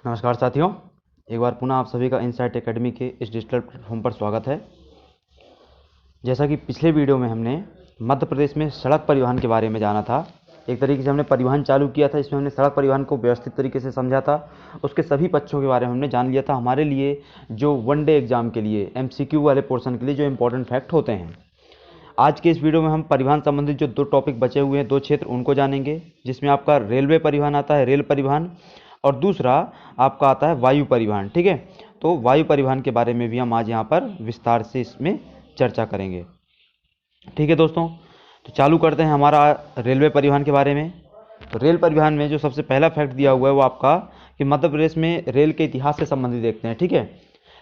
नमस्कार साथियों, एक बार पुनः आप सभी का इनसाइट एकेडमी के इस डिजिटल प्लेटफॉर्म पर स्वागत है। जैसा कि पिछले वीडियो में हमने मध्य प्रदेश में सड़क परिवहन के बारे में जाना था। एक तरीके से हमने परिवहन चालू किया था, इसमें हमने सड़क परिवहन को व्यवस्थित तरीके से समझा था, उसके सभी पक्षों के बारे में हमने जान लिया था। हमारे लिए जो वन डे एग्जाम के लिए MCQ वाले पोर्शन के लिए जो इंपॉर्टेंट फैक्ट होते हैं, आज के इस वीडियो में हम परिवहन संबंधित जो 2 टॉपिक बचे हुए हैं, 2 क्षेत्र, उनको जानेंगे, जिसमें आपका रेलवे परिवहन आता है, रेल परिवहन, और दूसरा आपका आता है वायु परिवहन। ठीक है, तो वायु परिवहन के बारे में भी हम आज यहाँ पर विस्तार से इसमें चर्चा करेंगे। ठीक है दोस्तों, तो चालू करते हैं हमारा रेलवे परिवहन के बारे में। तो रेल परिवहन में जो सबसे पहला फैक्ट दिया हुआ है वो आपका कि मध्य प्रदेश में रेल के इतिहास से संबंधित देखते हैं। ठीक है,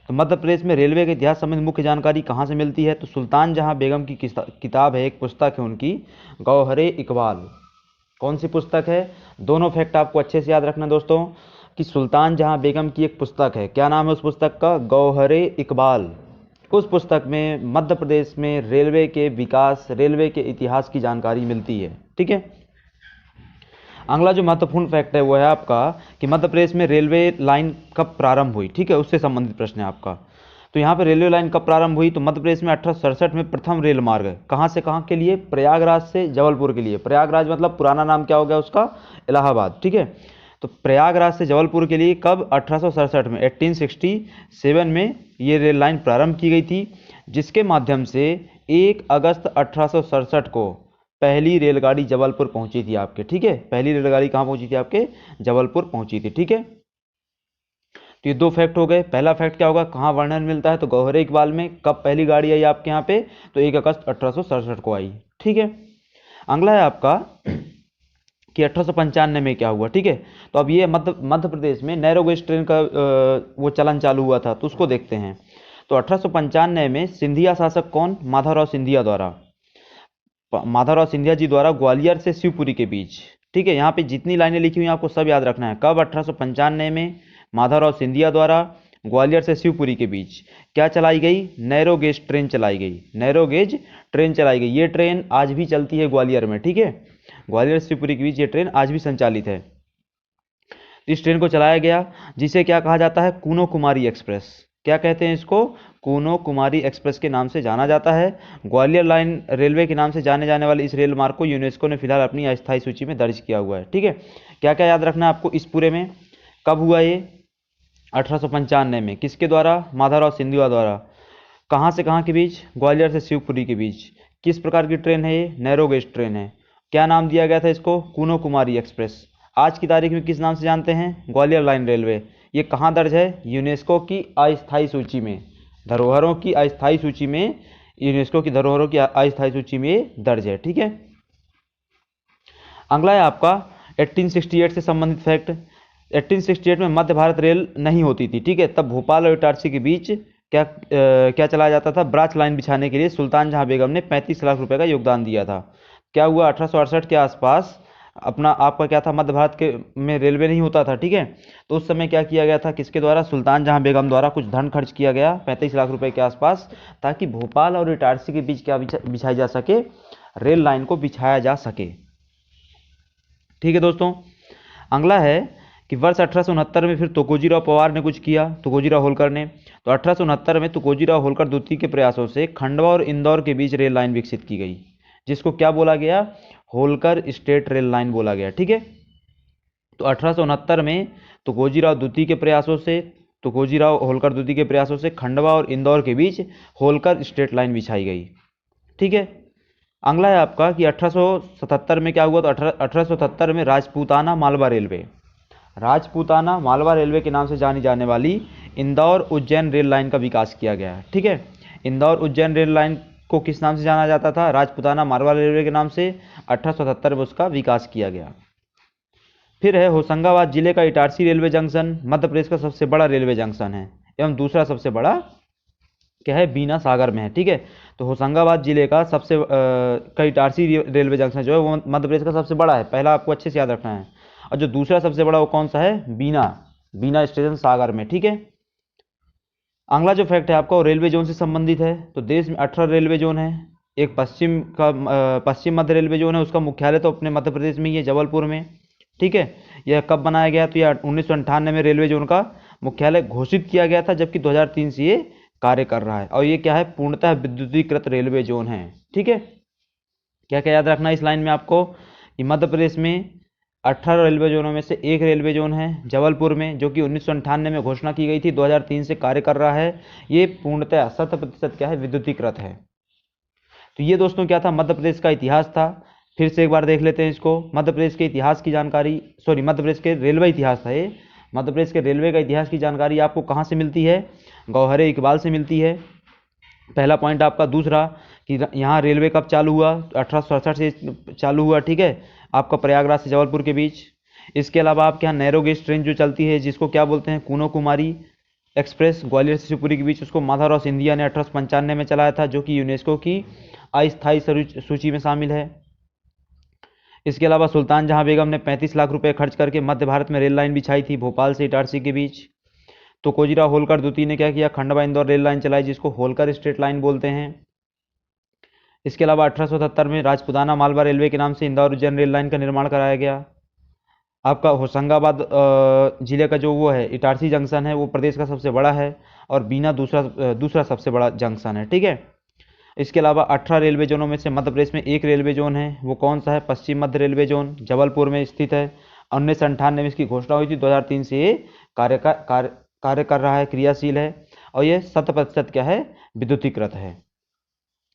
तो मध्य प्रदेश में रेलवे के इतिहास संबंधी मुख्य जानकारी कहाँ से मिलती है? तो सुल्तान जहाँ बेगम की किताब है, एक पुस्तक है उनकी, गौहरे इकबाल। कौन सी पुस्तक है? दोनों फैक्ट आपको अच्छे से याद रखना दोस्तों कि सुल्तान जहाँ बेगम की एक पुस्तक है, क्या नाम है उस पुस्तक का? गौहरे इकबाल। उस पुस्तक में मध्य प्रदेश में रेलवे के विकास, रेलवे के इतिहास की जानकारी मिलती है। ठीक है, अगला जो महत्वपूर्ण फैक्ट है वो है आपका कि मध्य प्रदेश में रेलवे लाइन कब प्रारंभ हुई। ठीक है, उससे संबंधित प्रश्न है आपका। तो यहाँ पे रेलवे लाइन कब प्रारंभ हुई? तो मध्य प्रदेश में 1867 में प्रथम रेल मार्ग कहाँ से कहाँ के लिए? प्रयागराज से जबलपुर के लिए। प्रयागराज मतलब पुराना नाम क्या हो गया उसका? इलाहाबाद। ठीक है, तो प्रयागराज से जबलपुर के लिए कब? 1867 में, 1867 में ये रेल लाइन प्रारंभ की गई थी, जिसके माध्यम से 1 अगस्त 1867 को पहली रेलगाड़ी जबलपुर पहुंची थी आपके। ठीक है, पहली रेलगाड़ी कहाँ पहुंची थी आपके? जबलपुर पहुंची थी। ठीक है, तो ये 2 फैक्ट हो गए। पहला फैक्ट क्या होगा? कहाँ वर्णन मिलता है? तो गौहरे इकबाल में। कब पहली गाड़ी आई आपके यहाँ पे? तो 1 अगस्त 1867 को आई। ठीक है, अगला है आपका कि 1895 में क्या हुआ। ठीक है, तो अब ये मध्य प्रदेश में नैरो गेज ट्रेन का वो चलन चालू हुआ था, तो उसको देखते हैं। तो 1895 में सिंधिया शासक कौन? माधवराव सिंधिया द्वारा, माधवराव सिंधिया जी द्वारा ग्वालियर से शिवपुरी के बीच। ठीक है, यहाँ पे जितनी लाइनें लिखी हुई हैं आपको सब याद रखना है। कब? 1895 में माधवराव सिंधिया द्वारा ग्वालियर से शिवपुरी के बीच क्या चलाई गई? नैरो गेज ट्रेन चलाई गई। नैरो गेज ट्रेन चलाई गई। ये ट्रेन आज भी चलती है ग्वालियर में। ठीक है, ग्वालियर से शिवपुरी के बीच ये ट्रेन आज भी संचालित है। इस ट्रेन को चलाया गया, जिसे क्या कहा जाता है? कूनो कुमारी एक्सप्रेस। क्या कहते हैं इसको? कूनो कुमारी एक्सप्रेस के नाम से जाना जाता है। ग्वालियर लाइन रेलवे के नाम से जाने जाने वाले इस रेल मार्ग को यूनेस्को ने फिलहाल अपनी अस्थायी सूची में दर्ज किया हुआ है। ठीक है, क्या क्या याद रखना है आपको इस पूरे में? कब हुआ ये? 1895 में। किसके द्वारा? माधवराव सिंधिया द्वारा। कहाँ से कहाँ के बीच? ग्वालियर से शिवपुरी के बीच। किस प्रकार की ट्रेन है ये? नैरो गेज ट्रेन है। क्या नाम दिया गया था इसको? कूनो कुमारी एक्सप्रेस। आज की तारीख में किस नाम से जानते हैं? Gwalior line railway. ये कहाँ दर्ज है? यूनेस्को की अस्थायी सूची में, धरोहरों की अस्थायी सूची में, यूनेस्को की धरोहरों की अस्थायी सूची में दर्ज है। ठीक है, अगला है आपका 1868 से संबंधित फैक्ट। 1868 में मध्य भारत रेल नहीं होती थी। ठीक है, तब भोपाल और इटारसी के बीच क्या चलाया जाता था? ब्रांच लाइन बिछाने के लिए सुल्तान जहां बेगम ने 35 लाख रुपए का योगदान दिया था। क्या हुआ? 1868 के आसपास अपना आपका क्या था? मध्य भारत के में रेलवे नहीं होता था। ठीक है, तो उस समय क्या किया गया था? किसके द्वारा? सुल्तान जहां बेगम द्वारा कुछ धन खर्च किया गया 35 लाख रुपए के आसपास, ताकि भोपाल और इटारसी के बीच क्या बिछाई जा सके? रेल लाइन को बिछाया जा सके। ठीक है दोस्तों, अगला है कि वर्ष 1869 में फिर तुकोजीराव पवार ने कुछ किया, तुकोजीराव होलकर ने। तो 1869 में तुकोजीराव होलकर द्वितीय के प्रयासों से खंडवा और इंदौर के बीच रेल लाइन विकसित की गई, जिसको क्या बोला गया? होलकर स्टेट रेल लाइन बोला गया। ठीक है, तो 1869 में तुकोजीराव द्वितीय के प्रयासों से, तुकोजीराव होलकर द्वितीय के प्रयासों से खंडवा और इंदौर के बीच होलकर स्टेट लाइन बिछाई गई। ठीक है, अगला है आपका कि 1877 में क्या हुआ? तो 1877 में राजपूताना मालवा रेलवे, राजपूताना मालवा रेलवे के नाम से जानी जाने वाली इंदौर उज्जैन रेल लाइन का विकास किया गया है। ठीक है, इंदौर उज्जैन रेल लाइन को किस नाम से जाना जाता था? राजपूताना मालवा रेलवे के नाम से। 1877 में उसका विकास किया गया। फिर है होशंगाबाद जिले का इटारसी रेलवे जंक्शन, मध्य प्रदेश का सबसे बड़ा रेलवे जंक्शन है, एवं दूसरा सबसे बड़ा क्या है? बीना सागर में है। ठीक है, तो होशंगाबाद जिले का सबसे का इटारसी रेलवे जंक्शन जो है वो मध्य प्रदेश का सबसे बड़ा है। पहला आपको अच्छे से याद रखना है। और जो दूसरा सबसे बड़ा वो कौन सा है? बीना, बीना स्टेशन सागर में। ठीक है, अगला जो फैक्ट है आपका वो रेलवे जोन से संबंधित है। तो देश में 18 रेलवे जोन है। एक पश्चिम मध्य रेलवे जोन है, उसका मुख्यालय तो अपने मध्य प्रदेश में ही है, जबलपुर में। ठीक है। यह कब बनाया गया? तो यह 1998 में रेलवे जोन का मुख्यालय घोषित किया गया था, जबकि 2003 से ये कार्य कर रहा है। और ये क्या है? पूर्णतः विद्युतीकृत रेलवे जोन है। ठीक है। क्या क्या याद रखना इस लाइन में आपको कि मध्य प्रदेश में 18 रेलवे जोनों में से एक रेलवे जोन है जबलपुर में, जो कि 1998 में घोषणा की गई थी, 2003 से कार्य कर रहा है। ये पूर्णतः 100% क्या है? विद्युतीकृत है। तो ये दोस्तों क्या था? मध्य प्रदेश का इतिहास था। फिर से एक बार देख लेते हैं इसको। मध्य प्रदेश के इतिहास की जानकारी, सॉरी, मध्य प्रदेश के रेलवे इतिहास था ये। मध्य प्रदेश के रेलवे का इतिहास की जानकारी आपको कहाँ से मिलती है? गौहरे इकबाल से मिलती है। पहला पॉइंट आपका। दूसरा कि यहाँ रेलवे कब चालू हुआ? 1867 से चालू हुआ। ठीक है, आपका प्रयागराज से जबलपुर के बीच। इसके अलावा आपके यहाँ नैरो गेज ट्रेन जो चलती है, जिसको क्या बोलते हैं? कूनो कुमारी एक्सप्रेस, ग्वालियर से शिवपुरी के बीच, उसको माधवराव सिंधिया ने 1895 में चलाया था, जो कि यूनेस्को की अस्थायी सूची में शामिल है। इसके अलावा सुल्तान जहां बेगम ने 35 लाख रुपए खर्च करके मध्य भारत में रेल लाइन बिछाई थी, भोपाल से इटारसी के बीच। तो कोजीराव होलकर द्वितीय ने क्या किया? खंडवा इंदौर रेल लाइन चलाई, जिसको होलकर स्ट्रेट लाइन बोलते हैं। इसके अलावा 1877 में राजपुताना मालवा रेलवे के नाम से इंदौर उज्जैन रेल लाइन का निर्माण कराया गया। आपका होशंगाबाद जिले का जो वो है इटारसी जंक्शन है, वो प्रदेश का सबसे बड़ा है, और बीना दूसरा सबसे बड़ा जंक्शन है। ठीक है। इसके अलावा 18 रेलवे जोनों में से मध्य प्रदेश में एक रेलवे जोन है। वो कौन सा है? पश्चिम मध्य रेलवे जोन, जबलपुर में स्थित है। 1998 में इसकी घोषणा हुई थी, 2003 से ये कार्य कर रहा है, क्रियाशील है, और ये 100% क्या है? विद्युतीकृत है।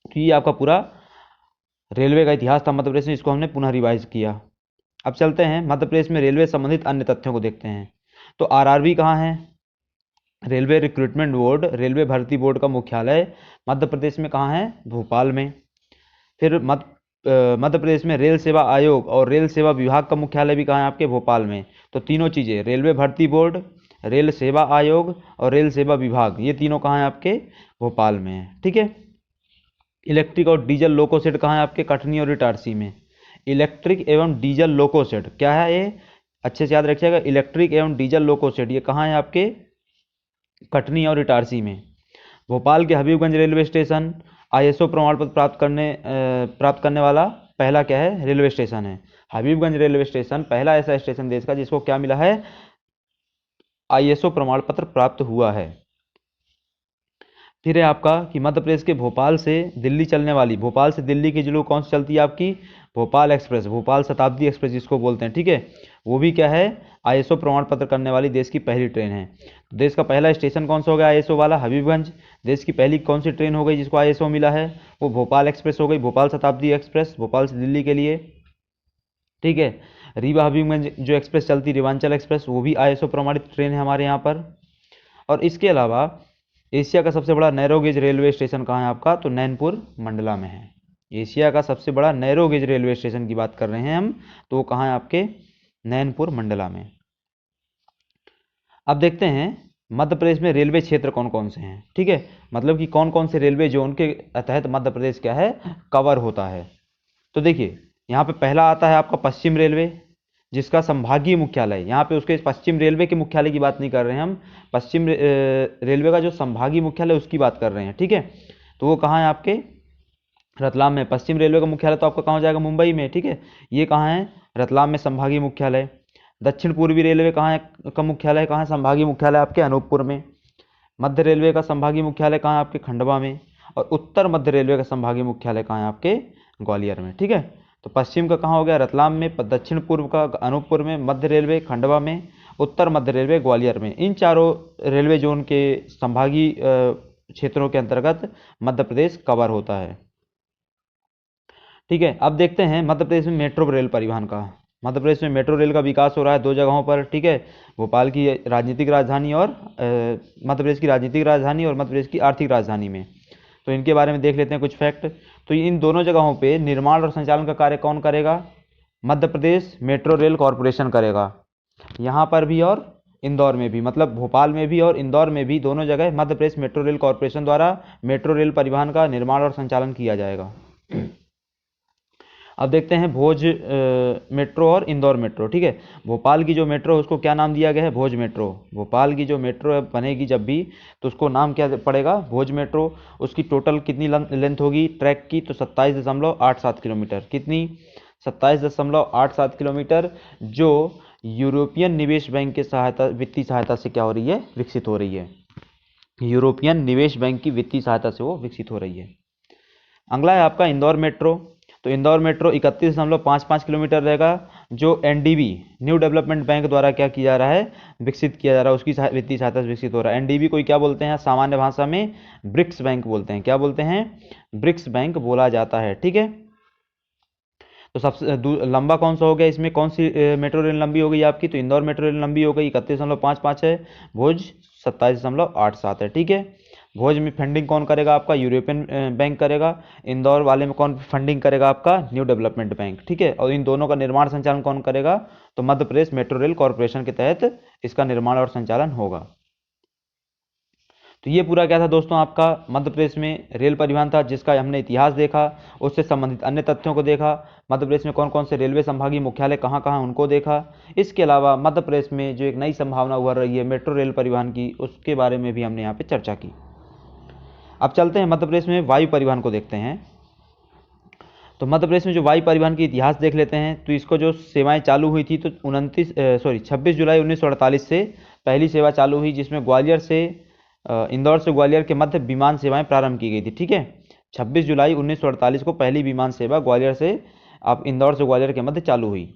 तो ये आपका पूरा रेलवे का इतिहास था मध्य प्रदेश में, इसको हमने पुनः रिवाइज किया। अब चलते हैं मध्य प्रदेश में रेलवे संबंधित अन्य तथ्यों को देखते हैं। तो आरआरबी कहाँ है? रेलवे रिक्रूटमेंट बोर्ड, रेलवे भर्ती बोर्ड का मुख्यालय मध्य प्रदेश में कहाँ है? भोपाल में। फिर मध्य प्रदेश में रेल सेवा आयोग और रेल सेवा विभाग का मुख्यालय भी कहाँ है? आपके भोपाल में। तो तीनों चीज़ें, रेलवे भर्ती बोर्ड, रेल सेवा आयोग और रेल सेवा विभाग, ये तीनों कहाँ है? आपके भोपाल में है। ठीक है। इलेक्ट्रिक और डीजल लोको शेड कहाँ है? आपके कटनी और इटारसी में। इलेक्ट्रिक एवं डीजल लोको शेड क्या है? ये अच्छे से याद रखिएगा। इलेक्ट्रिक एवं डीजल लोको शेड ये कहाँ है? आपके कटनी और इटारसी में। भोपाल के हबीबगंज रेलवे स्टेशन आईएसओ प्रमाण पत्र प्राप्त करने वाला पहला क्या है? रेलवे स्टेशन है। हबीबगंज रेलवे स्टेशन पहला ऐसा स्टेशन देश का जिसको क्या मिला है? आईएसओ प्रमाण पत्र प्राप्त हुआ है। फिर है आपका कि मध्य प्रदेश के भोपाल से दिल्ली चलने वाली, भोपाल से दिल्ली की जो कौन सी चलती है? आपकी भोपाल एक्सप्रेस, भोपाल शताब्दी एक्सप्रेस जिसको बोलते हैं। ठीक है, वो भी क्या है? आईएसओ प्रमाण पत्र करने वाली देश की पहली ट्रेन है। देश का पहला स्टेशन कौन सा हो गया आईएसओ वाला? हबीबगंज। देश की पहली कौन सी ट्रेन हो गई जिसको आईएसओ मिला है? वो भोपाल एक्सप्रेस हो गई, भोपाल शताब्दी एक्सप्रेस, भोपाल से दिल्ली के लिए। ठीक है। रीवा हबीबगंज जो एक्सप्रेस चलती, रेवांचल एक्सप्रेस, वो भी आईएसओ प्रमाणित ट्रेन है हमारे यहाँ पर। और इसके अलावा एशिया का सबसे बड़ा नैरो गेज रेलवे स्टेशन कहाँ है आपका? तो नैनपुर मंडला में है। एशिया का सबसे बड़ा नैरो गेज रेलवे स्टेशन की बात कर रहे हैं हम, तो वो कहाँ है? आपके नैनपुर मंडला में। अब देखते हैं मध्य प्रदेश में रेलवे क्षेत्र कौन कौन से हैं। ठीक है, मतलब कि कौन कौन से रेलवे जोन के तहत मध्य प्रदेश क्या है? कवर होता है। तो देखिए यहाँ पे पहला आता है आपका पश्चिम रेलवे, जिसका संभागीय मुख्यालय, यहाँ पे उसके पश्चिम रेलवे के मुख्यालय की बात नहीं कर रहे हैं हम, पश्चिम रेलवे का जो संभागीय मुख्यालय उसकी बात कर रहे हैं। ठीक है, तो वो कहाँ है? आपके रतलाम में। पश्चिम रेलवे का मुख्यालय तो आपका कहाँ हो जाएगा? मुंबई में। ठीक है, ये कहाँ है? रतलाम में संभागीय मुख्यालय। दक्षिण पूर्वी रेलवे कहाँ है? का मुख्यालय कहाँ है? संभागीय मुख्यालय आपके अनूपपुर में। मध्य रेलवे का संभागीय मुख्यालय कहाँ है? आपके खंडवा में। और उत्तर मध्य रेलवे का संभागीय मुख्यालय कहाँ है? आपके ग्वालियर में। ठीक है, तो पश्चिम का कहाँ हो गया? रतलाम में। दक्षिण पूर्व का अनूपपुर में। मध्य रेलवे खंडवा में। उत्तर मध्य रेलवे ग्वालियर में। इन चारों रेलवे जोन के संभागीय क्षेत्रों के अंतर्गत मध्य प्रदेश कवर होता है। ठीक है, अब देखते हैं मध्य प्रदेश में मेट्रो रेल परिवहन का। मध्य प्रदेश में मेट्रो रेल का विकास हो रहा है दो जगहों पर। ठीक है, भोपाल की राजनीतिक राजधानी और मध्य प्रदेश की राजनीतिक राजधानी और मध्य प्रदेश की आर्थिक राजधानी में। तो इनके बारे में देख लेते हैं कुछ फैक्ट। तो इन दोनों जगहों पे निर्माण और संचालन का कार्य कौन करेगा? Madhya Pradesh metro rail corporation करेगा। यहाँ पर भी और इंदौर में भी, मतलब भोपाल में भी और इंदौर में भी, दोनों जगह Madhya Pradesh metro rail corporation द्वारा मेट्रो रेल परिवहन का निर्माण और संचालन किया जाएगा। अब देखते हैं भोज मेट्रो और इंदौर मेट्रो। ठीक है, भोपाल की जो मेट्रो है उसको क्या नाम दिया गया है? भोज मेट्रो। भोपाल की जो मेट्रो बनेगी जब भी, तो उसको नाम क्या पड़ेगा? भोज मेट्रो। उसकी टोटल कितनी लेंथ होगी ट्रैक की? तो 27.87 किलोमीटर। कितनी? 27.87 किलोमीटर, जो यूरोपियन निवेश बैंक के वित्तीय सहायता से क्या हो रही है, विकसित हो रही है। यूरोपियन निवेश बैंक की वित्तीय सहायता से वो विकसित हो रही है। अगला है आपका इंदौर मेट्रो। तो इंदौर मेट्रो 31.55 किलोमीटर रहेगा, जो एनडीबी न्यू डेवलपमेंट बैंक द्वारा क्या किया जा रहा है, विकसित किया जा रहा है, उसकी वित्तीय सहायता से विकसित हो रहा है। एनडीबी को क्या बोलते हैं सामान्य भाषा में, ब्रिक्स बैंक बोलते हैं। क्या बोलते हैं, ब्रिक्स बैंक बोला जाता है। ठीक है, तो सबसे लंबा कौन सा हो गया, इसमें कौन सी मेट्रो रेल लंबी हो गई आपकी, तो इंदौर मेट्रो रेल लंबी हो गई 31.55 है, भुज 27.87 है। ठीक है, भोज में फंडिंग कौन करेगा आपका, यूरोपियन बैंक करेगा। इंदौर वाले में कौन फंडिंग करेगा आपका, न्यू डेवलपमेंट बैंक। ठीक है, और इन दोनों का निर्माण संचालन कौन करेगा, तो Madhya Pradesh metro rail corporation के तहत इसका निर्माण और संचालन होगा। तो ये पूरा क्या था दोस्तों, आपका मध्य प्रदेश में रेल परिवहन था, जिसका हमने इतिहास देखा, उससे संबंधित अन्य तथ्यों को देखा, मध्य प्रदेश में कौन कौन से रेलवे संभागीय मुख्यालय कहाँ कहाँ उनको देखा। इसके अलावा मध्य प्रदेश में जो एक नई संभावना उभर रही है मेट्रो रेल परिवहन की, उसके बारे में भी हमने यहाँ पे चर्चा की। अब चलते हैं मध्य प्रदेश में वायु परिवहन को देखते हैं। तो मध्य प्रदेश में जो वायु परिवहन की इतिहास देख लेते हैं। तो इसको जो सेवाएं चालू हुई थी, तो 26 जुलाई 1948 से पहली सेवा चालू हुई, जिसमें ग्वालियर से इंदौर से ग्वालियर के मध्य विमान सेवाएं प्रारंभ की गई थी। ठीक है, 26 जुलाई 1948 को पहली विमान सेवा ग्वालियर से अब इंदौर से ग्वालियर के मध्य चालू हुई।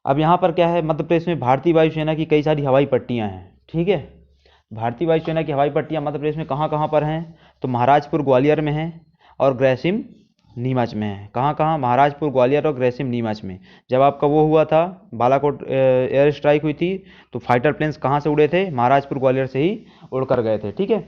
अब यहाँ पर क्या है, मध्य प्रदेश में भारतीय वायुसेना की कई सारी हवाई पट्टियाँ हैं। ठीक है, भारतीय वायुसेना की हवाई पट्टियाँ मध्य प्रदेश में कहाँ कहाँ पर हैं, तो महाराजपुर ग्वालियर में है और ग्रेसिम नीमच में है। कहाँ कहाँ, महाराजपुर ग्वालियर और ग्रेसिम नीमच में। जब आपका वो हुआ था बालाकोट एयर स्ट्राइक हुई थी, तो फाइटर प्लेन्स कहाँ से उड़े थे, महाराजपुर ग्वालियर से ही उड़कर गए थे। ठीक है,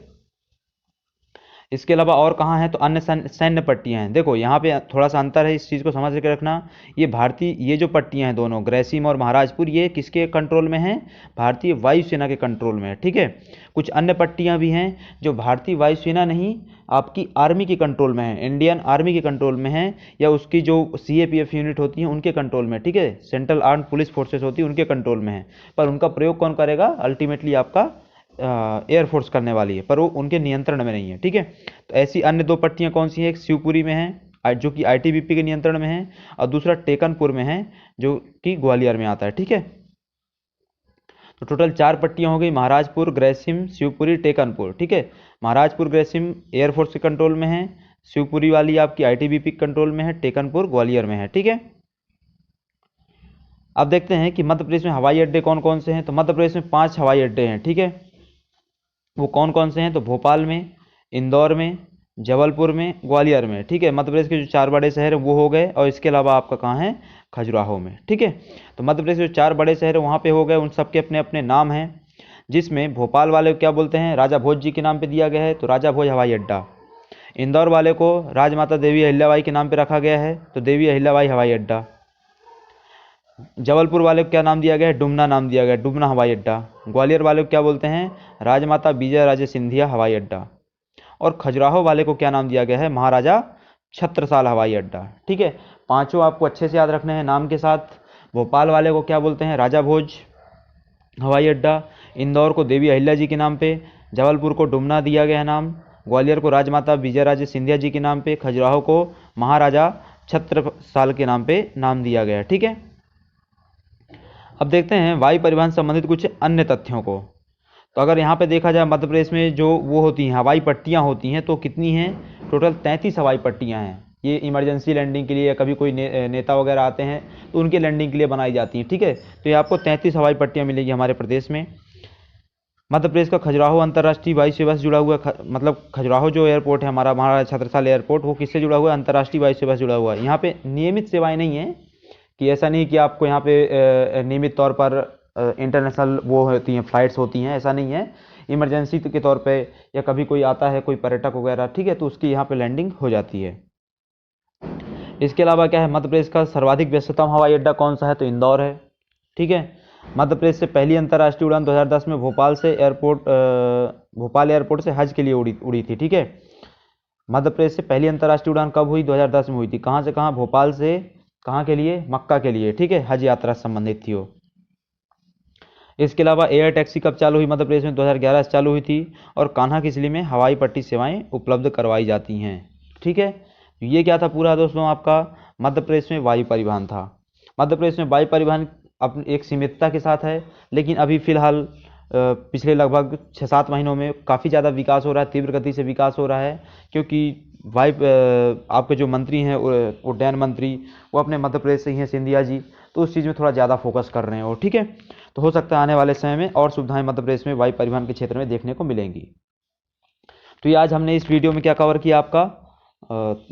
इसके अलावा और कहाँ है, तो अन्य सैन्य पट्टियाँ हैं। देखो यहाँ पे थोड़ा सा अंतर है, इस चीज़ को समझ के रखना। ये जो पट्टियाँ हैं दोनों, ग्रेसिम और महाराजपुर, ये किसके कंट्रोल में हैं, भारतीय वायुसेना के कंट्रोल में है। ठीक है, कुछ अन्य पट्टियाँ भी हैं जो भारतीय वायुसेना नहीं, आपकी आर्मी के कंट्रोल में है, इंडियन आर्मी के कंट्रोल में है, या उसकी जो CAPF यूनिट होती है उनके कंट्रोल में। ठीक है, सेंट्रल आर्म्ड पुलिस फोर्सेस होती है, उनके कंट्रोल में है, पर उनका प्रयोग कौन करेगा, अल्टीमेटली आपका एयरफोर्स करने वाली है, पर वो उनके नियंत्रण में नहीं है। ठीक है, तो ऐसी अन्य दो पट्टियाँ कौन सी हैं, एक शिवपुरी में है जो कि ITBP के नियंत्रण में है, और दूसरा टेकनपुर में है जो कि ग्वालियर में आता है। ठीक है, तो टोटल 4 पट्टियाँ हो गई, महाराजपुर, ग्रेसिम, शिवपुरी, टेकनपुर। ठीक है, महाराजपुर ग्रेसिम एयरफोर्स के कंट्रोल में है, शिवपुरी वाली आपकी ITBP के कंट्रोल में है, टेकनपुर ग्वालियर में है। ठीक है, अब देखते हैं कि मध्य प्रदेश में हवाई अड्डे कौन कौन से हैं। तो मध्य प्रदेश में 5 हवाई अड्डे हैं। ठीक है, वो कौन कौन से हैं, तो भोपाल में, इंदौर में, जबलपुर में, ग्वालियर में। ठीक है, मध्य प्रदेश के जो 4 बड़े शहर वो हो गए, और इसके अलावा आपका कहाँ है, खजुराहो में। ठीक है, तो मध्य प्रदेश के जो 4 बड़े शहर वहाँ पे हो गए, उन सबके अपने अपने नाम हैं, जिसमें भोपाल वाले को क्या बोलते हैं, राजा भोज जी के नाम पे दिया गया है, तो राजा भोज हवाई अड्डा। इंदौर वाले को राजमाता देवी अहिल्याबाई के नाम पे रखा गया है, तो देवी अहिल्याबाई हवाई अड्डा। जबलपुर वाले को क्या नाम दिया गया है, डुमना नाम दिया गया है, डुमना हवाई अड्डा। ग्वालियर वाले को क्या बोलते हैं, राजमाता विजय राजे सिंधिया हवाई अड्डा। और खजुराहो वाले को क्या नाम दिया गया है, महाराजा छत्रसाल हवाई अड्डा। ठीक है, पांचों आपको अच्छे से याद रखने हैं नाम के साथ। भोपाल वाले को क्या बोलते हैं, राजा भोज हवाई अड्डा। इंदौर को देवी अहिल्या जी के नाम पे, जबलपुर को डुमना दिया गया है नाम, ग्वालियर को राजमाता विजय राजे सिंधिया जी के नाम पे, खजुराहो को महाराजा छत्रसाल के नाम पे नाम दिया गया है। ठीक है, अब देखते हैं वायु परिवहन संबंधित कुछ अन्य तथ्यों को। तो अगर यहाँ पे देखा जाए, मध्य प्रदेश में जो वो होती हैं हवाई पट्टियाँ होती हैं, तो कितनी हैं, टोटल 33 हवाई पट्टियाँ हैं। ये इमरजेंसी लैंडिंग के लिए, या कभी कोई नेता वगैरह आते हैं तो उनके लैंडिंग के लिए बनाई जाती हैं। ठीक है, तो ये आपको 33 हवाई पट्टियाँ मिलेगी हमारे प्रदेश में। मध्य प्रदेश का खजुराहो अंतर्राष्ट्रीय वायु सेवा से जुड़ा हुआ है, मतलब खजुराहो जो एयरपोर्ट है हमारा, महाराजा छत्रसाल एयरपोर्ट, वो किससे जुड़ा हुआ है, अंतर्राष्ट्रीय वायु सेवा से जुड़ा हुआ है। यहाँ पे नियमित सेवाएँ नहीं हैं, कि ऐसा नहीं कि आपको यहाँ पे नियमित तौर पर इंटरनेशनल वो होती हैं, फ्लाइट्स होती हैं, ऐसा नहीं है। इमरजेंसी के तौर पे, या कभी कोई आता है, कोई पर्यटक वगैरह, ठीक है, तो उसकी यहाँ पे लैंडिंग हो जाती है। इसके अलावा क्या है, मध्य प्रदेश का सर्वाधिक व्यस्ततम हवाई अड्डा कौन सा है, तो इंदौर है। ठीक है, मध्य प्रदेश से पहली अंतर्राष्ट्रीय उड़ान 2010 में भोपाल एयरपोर्ट से हज के लिए उड़ी थी। ठीक है, मध्य प्रदेश से पहली अंतर्राष्ट्रीय उड़ान कब हुई, 2010 में हुई थी। कहाँ से कहाँ, भोपाल से कहाँ के लिए, मक्का के लिए। ठीक है, हज यात्रा से संबंधित थी वो। इसके अलावा एयर टैक्सी कब चालू हुई मध्य प्रदेश में, 2011 से चालू हुई थी, और कान्हा किसली में हवाई पट्टी सेवाएं उपलब्ध करवाई जाती हैं। ठीक है, ये क्या था पूरा दोस्तों आपका मध्य प्रदेश में वायु परिवहन था। मध्य प्रदेश में वायु परिवहन अपनी एक सीमितता के साथ है, लेकिन अभी फिलहाल पिछले लगभग 6-7 महीनों में काफ़ी ज़्यादा विकास हो रहा है, तीव्र गति से विकास हो रहा है, क्योंकि आपके जो मंत्री हैं उड्डयन मंत्री, वो अपने मध्य प्रदेश से ही हैं, सिंधिया जी, तो उस चीज़ में थोड़ा ज़्यादा फोकस कर रहे हैं वो। ठीक है, तो हो सकता है आने वाले समय में और सुविधाएं मध्य प्रदेश में वायु परिवहन के क्षेत्र में देखने को मिलेंगी। तो ये आज हमने इस वीडियो में क्या कवर किया, आपका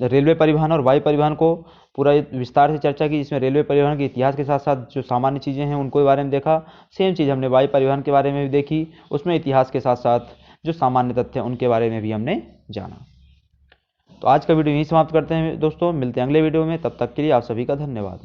रेलवे परिवहन और वायु परिवहन को पूरा विस्तार से चर्चा की, जिसमें रेलवे परिवहन के इतिहास के साथ साथ जो सामान्य चीज़ें हैं उनको बारे में देखा। सेम चीज़ हमने वायु परिवहन के बारे में भी देखी, उसमें इतिहास के साथ साथ जो सामान्य तथ्य हैं उनके बारे में भी हमने जाना। तो आज का वीडियो यहीं समाप्त करते हैं दोस्तों, मिलते हैं अगले वीडियो में, तब तक के लिए आप सभी का धन्यवाद।